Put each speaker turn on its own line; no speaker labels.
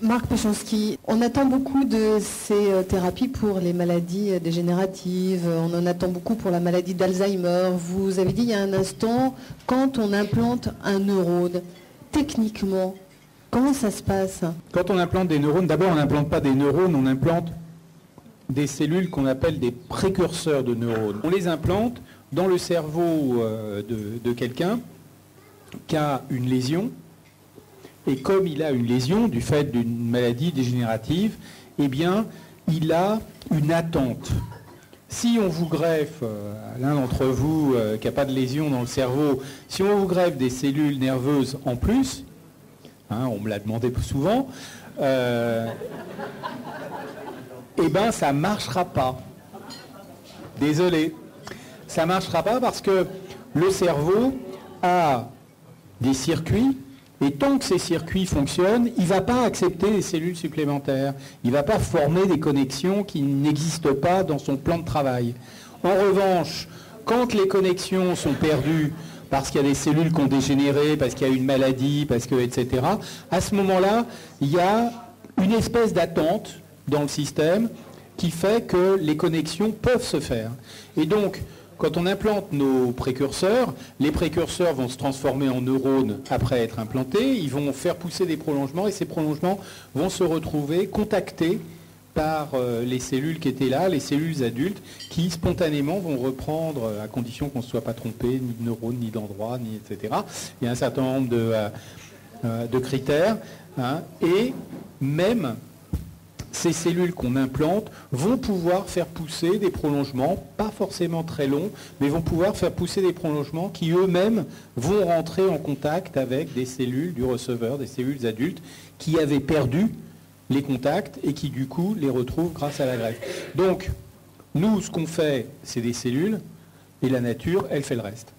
Marc Péchanski, on attend beaucoup de ces thérapies pour les maladies dégénératives, on en attend beaucoup pour la maladie d'Alzheimer. Vous avez dit il y a un instant, quand on implante un neurone, techniquement, comment ça se passe?
Quand on implante des neurones, d'abord on n'implante pas des neurones, on implante des cellules qu'on appelle des précurseurs de neurones. On les implante dans le cerveau de quelqu'un qui a une lésion. Et comme il a une lésion du fait d'une maladie dégénérative, eh bien, il a une attente. Si on vous greffe, l'un d'entre vous qui n'a pas de lésion dans le cerveau, si on vous greffe des cellules nerveuses en plus, hein, on me l'a demandé souvent, eh bien, ça ne marchera pas. Désolé. Ça ne marchera pas parce que le cerveau a des circuits. Et tant que ces circuits fonctionnent, il ne va pas accepter des cellules supplémentaires. Il ne va pas former des connexions qui n'existent pas dans son plan de travail. En revanche, quand les connexions sont perdues parce qu'il y a des cellules qui ont dégénéré, parce qu'il y a une maladie, parce que, etc., à ce moment-là, il y a une espèce d'attente dans le système qui fait que les connexions peuvent se faire. Et donc, quand on implante nos précurseurs, les précurseurs vont se transformer en neurones après être implantés, ils vont faire pousser des prolongements et ces prolongements vont se retrouver contactés par les cellules qui étaient là, les cellules adultes, qui spontanément vont reprendre, à condition qu'on ne se soit pas trompé, ni de neurones, ni d'endroits, ni etc. Il y a un certain nombre de critères, hein, et même ces cellules qu'on implante vont pouvoir faire pousser des prolongements, pas forcément très longs, mais vont pouvoir faire pousser des prolongements qui eux-mêmes vont rentrer en contact avec des cellules du receveur, des cellules adultes qui avaient perdu les contacts et qui du coup les retrouvent grâce à la greffe. Donc, nous, ce qu'on fait, c'est des cellules, et la nature, elle fait le reste.